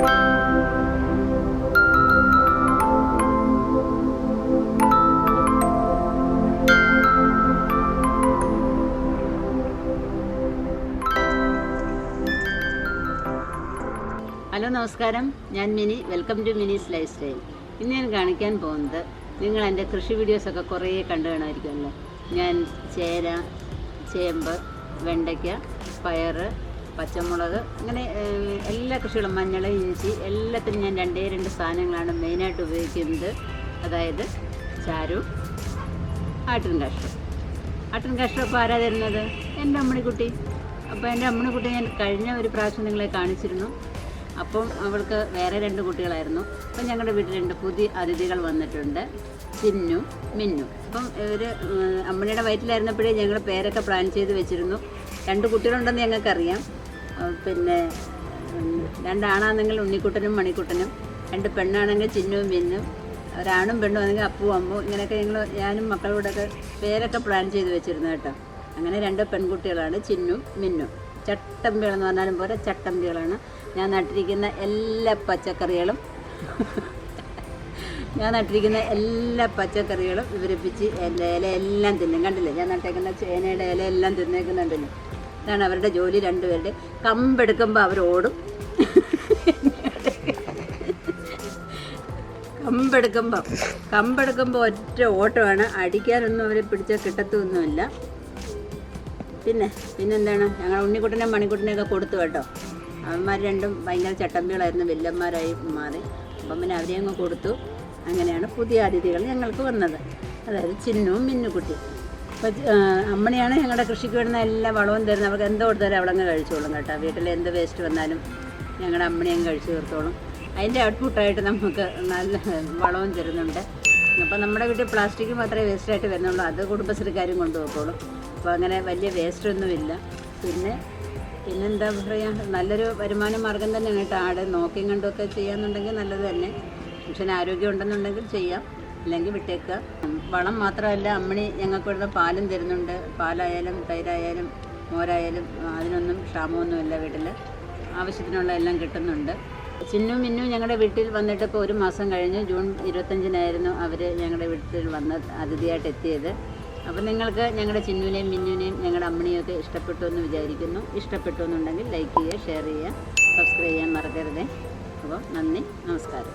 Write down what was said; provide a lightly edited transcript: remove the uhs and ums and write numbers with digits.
Hello നമസ്കാരം, ഞാൻ Mini. Welcome to Mini's lifestyle. ഇന്ന് ഞാൻ കാണിക്കാൻ പോകുന്നത്, നിങ്ങൾ എൻ്റെ കൃഷി വീഡിയോസൊക്കെ കുറേ കണ്ടു കാണുമായിരിക്കുമല്ലോ. ഞാൻ ചേന, ചേമ്പ്, വെണ്ടയ്ക്ക, പയർ, പച്ചമുളക്, അങ്ങനെ എല്ലാ കൃഷികളും, മഞ്ഞൾ, ഇഞ്ചി, എല്ലാത്തിനും ഞാൻ രണ്ട് സാധനങ്ങളാണ് മെയിനായിട്ട് ഉപയോഗിക്കുന്നത്. അതായത് ചാരവും ആട്ടിൻ കാഷ്ടവും. ആട്ടിൻ കാഷ്ടം ഇപ്പോൾ ആരാ തരുന്നത്? എൻ്റെ അമ്മണിക്കുട്ടി. അപ്പോൾ എൻ്റെ അമ്മണിക്കുട്ടി ഞാൻ കഴിഞ്ഞ ഒരു പ്രാവശ്യം നിങ്ങളെ കാണിച്ചിരുന്നു. അപ്പം അവൾക്ക് വേറെ 2 കുട്ടികളായിരുന്നു. അപ്പം ഞങ്ങളുടെ വീട്ടിൽ 2 പുതിയ അതിഥികൾ വന്നിട്ടുണ്ട്, ചിന്നു, മിന്നു. അപ്പം ഇവർ അമ്മണിയുടെ വയറ്റിലായിരുന്നപ്പോഴേ ഞങ്ങൾ പേരൊക്കെ പ്ലാൻ ചെയ്ത് വെച്ചിരുന്നു. 2 കുട്ടികളുണ്ടെന്ന് ഞങ്ങൾക്കറിയാം. പിന്നെ 2 ആണാണെങ്കിൽ ഉണ്ണിക്കുട്ടനും മണിക്കുട്ടനും, 2 പെണ്ണാണെങ്കിൽ ചിന്നുവും മിന്നും, ഒരാണും പെണ്ണും ആണെങ്കിൽ അപ്പും അമ്മവും. ഇങ്ങനെയൊക്കെ ഞാനും മക്കളോടൊക്കെ പേരൊക്കെ പ്ലാൻ ചെയ്ത് വെച്ചിരുന്നു കേട്ടോ. അങ്ങനെ 2 പെൺകുട്ടികളാണ് ചിന്നും മിന്നും. ചട്ടമ്പികളെന്ന് പറഞ്ഞാലും പോലെ ചട്ടമ്പികളാണ്. ഞാൻ നട്ടിരിക്കുന്ന എല്ലാ പച്ചക്കറികളും ഇവരിപ്പിച്ച് എൻ്റെ ഇലയെല്ലാം തിന്നും. കണ്ടില്ലേ, ഞാൻ നട്ടേക്കുന്ന ചേനയുടെ ഇലയെല്ലാം തിന്നേക്കുന്നുണ്ടല്ലോ. ഇതാണ് അവരുടെ ജോലി. 2 പേരുടെ കമ്പെടുക്കുമ്പോൾ അവരോടും. കമ്പെടുക്കുമ്പോൾ ഒറ്റ ഓട്ടമാണ്. അടിക്കാനൊന്നും അവരെ പിടിച്ചാൽ കിട്ടത്തൊന്നുമില്ല. പിന്നെന്താണ്, ഞങ്ങൾ ഉണ്ണിക്കുട്ടനെ മണിക്കുട്ടനെയൊക്കെ കൊടുത്തു കേട്ടോ. അവന്മാർ 2ഉം ഭയങ്കര ചട്ടമ്പികളായിരുന്നു, വില്ലന്മാരായി മാറി. അപ്പം പിന്നെ അവരെ അങ്ങ് കൊടുത്തു. അങ്ങനെയാണ് പുതിയ അതിഥികൾ ഞങ്ങൾക്ക് വന്നത്, അതായത് ചിന്നുവും മിന്നുകുട്ടി. അപ്പോൾ അമ്മണിയാണ് ഞങ്ങളുടെ കൃഷിക്ക് വരുന്ന എല്ലാ വളവും തരുന്നത്. അവർക്ക് എന്തോ കൊടുത്താലും അവളങ്ങ് കഴിച്ചോളും കേട്ടോ. വീട്ടിൽ എന്ത് വേസ്റ്റ് വന്നാലും ഞങ്ങളുടെ അമ്മണിയും കഴിച്ചു തീർത്തോളും. അതിൻ്റെ ഔട്ട്പുട്ടായിട്ട് നമുക്ക് നല്ല വളവും തരുന്നുണ്ട്. അപ്പോൾ നമ്മുടെ വീട്ടിൽ പ്ലാസ്റ്റിക് മാത്രമേ വേസ്റ്റായിട്ട് വരുന്നുള്ളൂ. അത് കുടുംബശ്രീക്കാരും കൊണ്ടുപോയിക്കോളും. അപ്പോൾ അങ്ങനെ വലിയ വേസ്റ്റൊന്നുമില്ല. പിന്നെന്താ പറയുക, നല്ലൊരു വരുമാന മാർഗം തന്നെയാണ് കേട്ടോ. ആടെ നോക്കിയും കണ്ടുമൊക്കെ ചെയ്യാമെന്നുണ്ടെങ്കിൽ നല്ലത് തന്നെ. മനുഷ്യന് ആരോഗ്യം ഉണ്ടെന്നുണ്ടെങ്കിൽ ചെയ്യാം, അല്ലെങ്കിൽ വിട്ടേക്കുക. വളം മാത്രമല്ല, അമ്മണി ഞങ്ങൾക്ക് ഇവിടുന്ന് പാലും തരുന്നുണ്ട്. പാലായാലും തൈരായാലും മോരായാലും അതിനൊന്നും ക്ഷാമമൊന്നുമില്ല. വീട്ടിൽ ആവശ്യത്തിനുള്ള എല്ലാം കിട്ടുന്നുണ്ട്. ചിന്നും മിന്നും ഞങ്ങളുടെ വീട്ടിൽ വന്നിട്ട് ഇപ്പോൾ 1 മാസം കഴിഞ്ഞു. ജൂൺ 25-നായിരുന്നു അവർ ഞങ്ങളുടെ വീട്ടിൽ വന്ന് അതിഥിയായിട്ട് എത്തിയത്. അപ്പോൾ നിങ്ങൾക്ക് ഞങ്ങളുടെ ചിന്നുവിനെയും മിന്നുവിനെയും ഞങ്ങളുടെ അമ്മണിയൊക്കെ ഇഷ്ടപ്പെട്ടു എന്ന് വിചാരിക്കുന്നു. ഇഷ്ടപ്പെട്ടു എന്നുണ്ടെങ്കിൽ ലൈക്ക് ചെയ്യുക, ഷെയർ ചെയ്യുക, സബ്സ്ക്രൈബ് ചെയ്യാൻ മറക്കരുതേ. അപ്പോൾ നന്ദി, നമസ്കാരം.